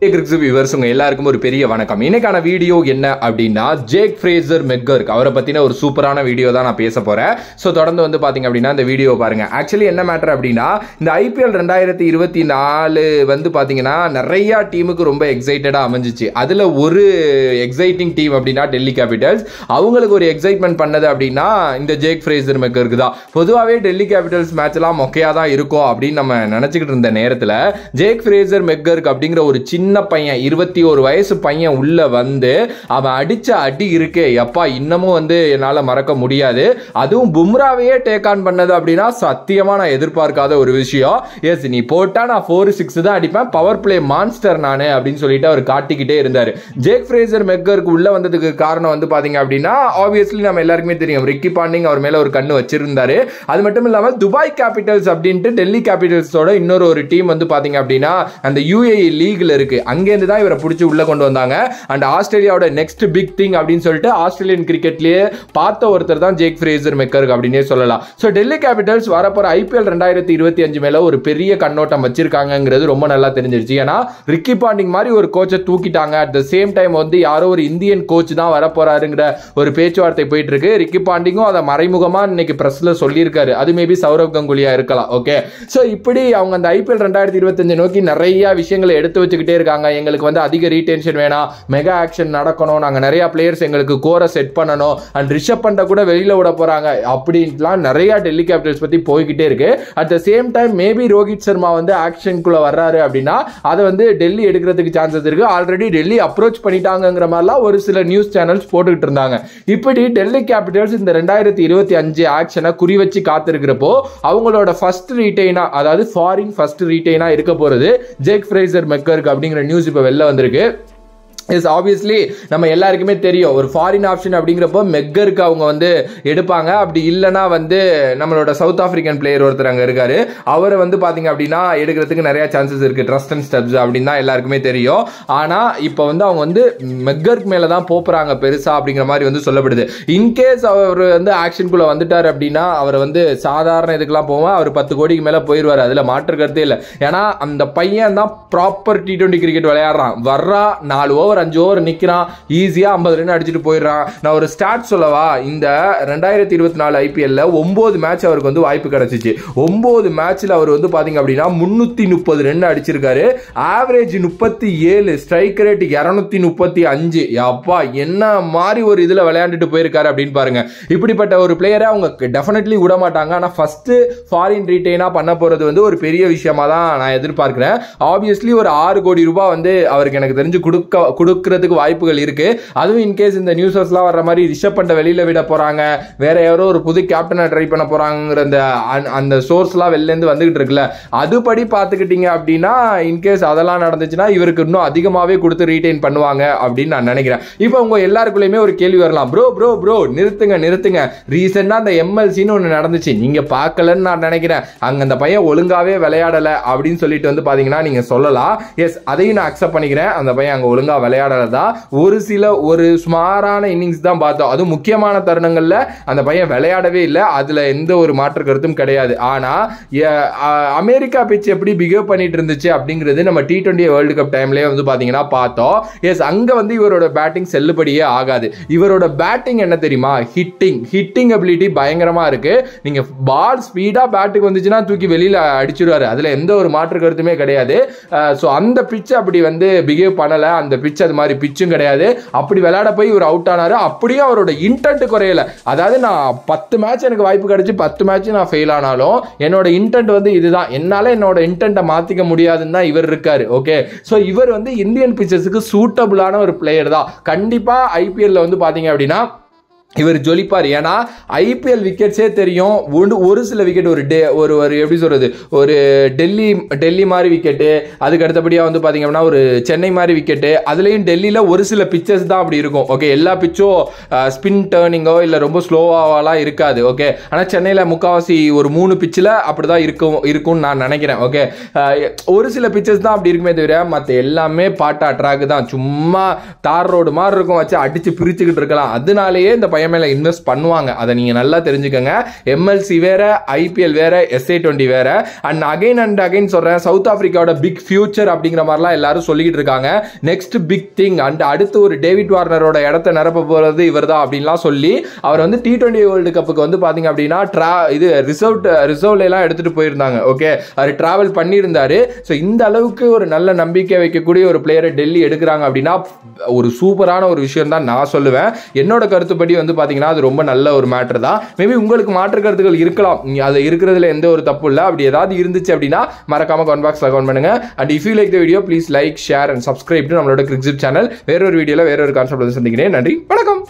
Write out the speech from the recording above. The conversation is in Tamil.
கிரிக்ஸ் வியூவர்ஸ் உங்க எல்லாருக்கும் ஒரு பெரிய வணக்கம். இன்னைக்கான வீடியோ என்ன அப்படின்னா ஜேக் ஃப்ரேசர் மெக்கர்க் அவரை பத்தின ஒரு சூப்பரான வீடியோ தான் நான் பேச போறேன். ஸோ தொடர்ந்து வந்து பாத்தீங்க அப்படின்னா இந்த வீடியோ பாருங்க. ஆக்சுவலி என்ன மேட்டர் அப்படின்னா இந்த IPL 2024 வந்து பாத்தீங்கன்னா நிறைய டீமுக்கு ரொம்ப எக்ஸைட்டடா அமைஞ்சிச்சு. அதுல ஒரு எக்ஸைட்டிங் டீம் அப்படின்னா டெல்லி கேபிட்டல்ஸ். அவங்களுக்கு ஒரு எக்ஸைட்மெண்ட் பண்ணது அப்படின்னா இந்த ஜேக் ஃப்ரேசர் மெக்கர்க் தான். பொதுவாகவே டெல்லி கேபிட்டல்ஸ் மேட்ச் எல்லாம் மொக்கையா தான் இருக்கும் அப்படின்னு நம்ம நினைச்சுக்கிட்டு இருந்த நேரத்தில் ஜேக் ஃப்ரேசர் மெக்கர்க் அப்படிங்கிற ஒரு சின்ன பையன் 21 வயசு பையன் உள்ள வந்து அவன் அடிச்ச அடி இருக்கே எப்பா இன்னமும் வந்து என்னால மறக்க முடியாது. அதுவும் பும்ராவையே டேக் ஆன் பண்ணது அப்படின்னா சத்தியமா நான் எதிர்பார்க்காத ஒரு விஷயம். எஸ் நீ போட்டா நான் 4-6 தான் அடிப்பேன், பவர் பிளே மான்ஸ்டர் நானு அப்படின்னு சொல்லிட்டு அவர் காட்டிக்கிட்டே இருந்தாரு. ஜேக் ஃப்ரேசர் மெக்கர்க் உள்ள வந்ததுக்கு காரணம் வந்து பாத்தீங்க அப்படின்னா ஆப்வியஸ்லி நம்ம எல்லாருக்குமே தெரியும் ரிக்கி பாண்டிங் அவர் மேல ஒரு கண்ணு வச்சிருந்தாரு. அது மட்டும் இல்லாமல் துபாய் கேபிட்டல்ஸ் அப்படின்ட்டு டெல்லி கேபிட்டல்ஸோட இன்னொரு டீம் வந்து பாத்தீங்க அப்படின்னா அந்த UAE லீக்ல இருக்கு. அங்கேருந்து தான் இவரை பிடிச்சி உள்ள கொண்டு வந்தாங்க. அண்ட் ஆஸ்திரேலியாவோட நெக்ஸ்ட் பிக் திங் அப்படின்னு சொல்லிட்டு ஆஸ்திரேலியன் கிரிக்கெட்லயே பார்த்த ஒருத்தர் தான் ஜேக் ஃப்ரேசர் மெக்கர்க் அப்படின்னே சொல்லலாம். ஸோ டெல்லி கேபிட்டல்ஸ் வரப்போற IPL 2025 மேல ஒரு பெரிய கண்ணோட்டம் வச்சிருக்காங்கிறது ரொம்ப நல்லா தெரிஞ்சிருச்சு. ஏன்னா ரிக்கி பாண்டிங் மாதிரி ஒரு கோச்சை தூக்கிட்டாங்க. அட் த சேம் டைம் வந்து யாரோ ஒரு இந்தியன் கோச் தான் வரப்போறாருங்கிற ஒரு பேச்சுவார்த்தை போயிட்டு இருக்கு. ரிக்கி பாண்டிங்கும் அதை மறைமுகமா இன்னைக்கு பிரஸ்ல சொல்லியிருக்காரு. அது மேபி சௌரவ் கங்குலியா இருக்கலாம். ஓகே, ஸோ இப்படி அவங்க அந்த IPL 2025 நோக்கி நிறைய விஷயங்களை எடுத்து வச்சுக்கிட்டே இருக்காங்க. எங்களுக்கு வந்து அதிக ரீடென்ஷன் வேணாம், மெகா ஆக்ஷன் நடக்கணும், நாங்கள் நிறைய பிளேயர்ஸ் எங்களுக்கு கோரை செட் பண்ணணும், அண்ட் ரிஷப் பண்ட கூட வெளியில விட போறாங்க அப்படின்லாம் நிறைய டெல்லி கேபிட்டல்ஸ் பத்தி போய்கிட்டே இருக்கு. At the same time maybe Rohit Sharma வந்து ஆக்ஷனுக்குள்ள வர்றாரு அப்படின்னா அதை வந்து டெல்லி எடுக்கிறதுக்கு சான்சஸ் இருக்கு. ஆல்ரெடி டெல்லி அப்ரோச் பண்ணிட்டாங்கிற மாதிரிலாம் ஒரு சில நியூஸ் சேனல்ஸ் போட்டுக்கிட்டு இருந்தாங்க. இப்படி டெல்லி கேபிட்டல்ஸ் இந்த 2025 ஆக்ஷனை குறி வச்சு காத்திருக்கிறப்போ அவங்களோட ஃபர்ஸ்ட் ரீட்டைனா, அதாவது ஃபாரின் ஃபர்ஸ்ட் ரீட்டைனா இருக்க போறது ஜேக் ஃப்ரேசர் மெக்கர்க் அப்படிங்கிற நியூஸ் இப்ப வெளில வந்திருக்கு. இஸ் ஆப்வியஸ்லி நம்ம எல்லாருக்குமே தெரியும் ஒரு ஃபாரின் ஆப்ஷன் அப்படிங்கிறப்போ மெக்கருக்கு அவங்க வந்து எடுப்பாங்க. அப்படி இல்லைன்னா வந்து நம்மளோட சவுத் ஆப்பிரிக்கன் பிளேயர் ஒருத்தர் அங்கே இருக்காரு, அவரை வந்து பார்த்தீங்க அப்படின்னா எடுக்கிறதுக்கு நிறைய சான்சஸ் இருக்கு. ட்ரஸ்ட் அண்ட் ஸ்டெப்ஸ் அப்படின்னு தான் எல்லாருக்குமே தெரியும். ஆனால் இப்போ வந்து அவங்க வந்து மெக்கர்க் மேலே தான் போகிறாங்க பெருசா அப்படிங்கிற மாதிரி வந்து சொல்லப்படுது. இன்கேஸ் அவர் வந்து ஆக்ஷனுக்குள்ள வந்துட்டார் அப்படின்னா அவர் வந்து சாதாரண இதுக்கெல்லாம் போவோம், அவர் 10 கோடிக்கு மேலே போயிடுவார். அதில் மாற்று கருத்தே இல்லை. ஏன்னா அந்த பையன் தான் ப்ராப்பர் T20 கிரிக்கெட் விளையாடுறான். வர்றா 4 ஓவர் 5 ஓவர் நிக்கிறான், ஈஸியா 50 ரன் அடிச்சுட்டு போயிடுறான். நான் ஒரு ஸ்டாட் சொல்லவா, இந்த 2024 IPL 9 மேட்ச் அவருக்கு வந்து வாய்ப்பு கிடைச்சிச்சு. 9 மேட்ச்ல அவர் வந்து பாத்தீங்க அப்படின்னா 330 ரன் அடிச்சிருக்காரு. Average 37, strike rate 235. அப்பா என்ன மாதிரி ஒரு இதுல விளையாண்டுட்டு போயிருக்காரு அப்படின்னு பாருங்க. இப்படிப்பட்ட ஒரு பிளேயரை அவங்க டெஃபினெட்லி விட மாட்டாங்க. ஆனா ஃபர்ஸ்ட் ஃபாரின் ரீட்டைனா பண்ண போறது வந்து ஒரு பெரிய விஷயமா தான் நான் எதிர்பார்க்கிறேன். ஆப்வியஸ்லி ஒரு 6 கோடி ரூபாய் வந்து அவருக்கு எனக்கு தெரிஞ்சு கொடுக்கிறதுக்கு வாய்ப்புகள் இருக்கு. அதுவும் இன்கேஸ் இந்த நியூஸஸ்லாம் வர்ற மாதிரி ரிஷப் பண்ட வெளியில விட போறாங்க, வேற யாரோ ஒரு புது கேப்டனை ட்ரை பண்ண போறாங்கிற அந்த சோர்ஸ்லாம் வெளில இருந்து வந்துகிட்டு இருக்குல்ல, அதுபடி பார்த்துக்கிட்டீங்க அப்படின்னா இன்கேஸ் அதெல்லாம் நடந்துச்சுன்னா இவருக்கு இன்னும் அதிகமாகவே கொடுத்து ரீட்டைன் பண்ணுவாங்க அப்படின்னு நான் நினைக்கிறேன். இப்போ உங்க எல்லாருக்குள்ளயுமே ஒரு கேள்வி வரலாம், ப்ரோ நிறுத்துங்க. ரீசெண்டா அந்த MLCன்னு ஒன்று நடந்துச்சு, நீங்க பார்க்கலன்னு நான் நினைக்கிறேன். அங்க அந்த பையன் ஒழுங்காவே விளையாடல அப்படின்னு சொல்லிட்டு வந்து பாத்தீங்கன்னா நீங்க சொல்லலாம். எஸ், அதையும் நான் அக்செப்ட் பண்ணிக்கிறேன். அந்த பையன் அங்க ஒழுங்கா விளையாடலதா, ஒரு சுமாரான இன்னிங்ஸ் தான் பார்த்தோம். அது முக்கியமான தருணங்கள்ல அந்த பையன் விளையாடவே இல்லை. அதுல எந்த ஒரு மாற்று கருத்தும் கிடையாது. ஆனா அமெரிக்கா பிச் எப்படி பிஹேவ் பண்ணிட்டு இருந்துச்சு அப்படிங்கிறது நம்ம T20 வேர்ல்டு கப் டைம்லயே வந்து பாத்தீங்கன்னா பார்த்தோம். எஸ், அங்க வந்து இவரோட பேட்டிங் செல்லுபடியே ஆகாது. இவரோட பேட்டிங் என்ன தெரியுமா, ஹிட்டிங் அபிலிட்டி பயங்கரமா இருக்கு. நீங்க பால் ஸ்பீடா பேட்டுக்கு வந்துச்சுன்னா தூக்கி வெளியில அடிச்சிருவாரு. அதுல எந்த ஒரு மாற்று கருத்துமே கிடையாது. சோ அந்த பிச் அப்படி வந்து பிஹேவ் பண்ணல. அந்த பிச் அது மாதிரி பிச்சும் கிடையாது. அப்படி விளையாட போய் இவர் அவுட் ஆனாரு. அப்படியே அவரோட இன்டென்ட் குறையல. அதாவது நான் 10 மேட்ச் எனக்கு வாய்ப்பு கிடைச்சு 10 மேட்ச் நான் ஃபெயில் ஆனாலும் என்னோட இன்டென்ட் வந்து இதுதான், என்னால என்னோட இன்டென்ட்டை மாத்திக்க முடியாதுன்னு தான் இவர் இருக்காரு. ஓகே, சோ இவர் வந்து இந்தியன் பிச்சர்ஸுக்கு சூட்டபிளான ஒரு பிளேயர் தான். கண்டிப்பா IPL வந்து பாத்தீங்க அப்படின்னா இவர் ஜொலிப்பார். ஏன்னா IPL விக்கெட்ஸே தெரியும். ஒரு சில விக்கெட் ஒரு எப்படி சொல்றது, ஒரு டெல்லி மாதிரி விக்கெட்டு, அதுக்கு அடுத்தபடியாக வந்து பார்த்தீங்க அப்படின்னா ஒரு சென்னை மாதிரி விக்கெட்டு. அதுலேயும் டெல்லியில் ஒரு சில பிச்சஸ் தான் அப்படி இருக்கும். ஓகே, எல்லா பிச்சும் ஸ்பின் டேர்னிங்கோ இல்லை ரொம்ப ஸ்லோவாலாம் இருக்காது. ஓகே, ஆனால் சென்னையில் முக்கால்வாசி ஒரு 3 பிச்சில் அப்படி தான் இருக்கும்னு நான் நினைக்கிறேன். ஓகே, ஒரு சில பிச்சஸ் தான் அப்படி இருக்குமே தவிர மற்ற எல்லாமே பாட்டா ட்ராக் தான். சும்மா தார் ரோடு மாதிரி இருக்கும், வச்சு அடிச்சு பிரிச்சுக்கிட்டு இருக்கலாம். அதனாலேயே இந்த பையன் மேல இன்வெஸ்ட் பண்ணுவாங்க. அதை நீங்க நல்லா தெரிஞ்சுக்கங்க. எம்எல்சி வேற, ஐபிஎல் வேற, SA20 வேற. அண்ட் அகைன் சொல்றேன், சவுத் ஆப்பிரிக்காவோட பிக் ஃபியூச்சர் அப்படிங்கிற மாதிரிலாம் எல்லாரும் சொல்லிட்டு இருக்காங்க. நெக்ஸ்ட் பிக் திங் அண்ட் அடுத்து ஒரு டேவிட் வார்னரோட இடத்தை நிரப்ப போறது இவர் தான் அப்படின்லாம் சொல்லி அவர் வந்து T20 வேர்ல்டு கப்புக்கு வந்து பாத்தீங்க அப்படின்னா இது ரிசர்வ்ல எல்லாம் எடுத்துட்டு போயிருந்தாங்க. ஓகே, அவர் டிராவல் பண்ணியிருந்தாரு. ஸோ இந்த அளவுக்கு ஒரு நல்ல நம்பிக்கை வைக்கக்கூடிய ஒரு பிளேயரை டெல்லி எடுக்கிறாங்க அப்படின்னா ஒரு சூப்பரான ஒரு விஷயம் தான் நான் சொல்லுவேன். என்னோட கருத்துப்படி வந்து பாத்தீங்கன்னா அது ரொம்ப நல்ல ஒரு மேட்டர் தான். மேபி உங்களுக்கு மாற்று கருத்துக்கள் இருக்கலாம், அது இருக்கிறதுல எந்த ஒரு தப்பு இல்லை. அப்படி ஏதாவது இருந்துச்சு அப்படின்னா மறக்காம கமெண்ட் பாக்ஸ்ல கமெண்ட் பண்ணுங்க. And if you like the video please like, share and subscribe to நம்மளோட கிரிக்ஸிப் சேனல். வேறொரு வீடியோல வேறொரு கான்செப்ட் வந்து சந்திக்கிறேன். நன்றி, வணக்கம்.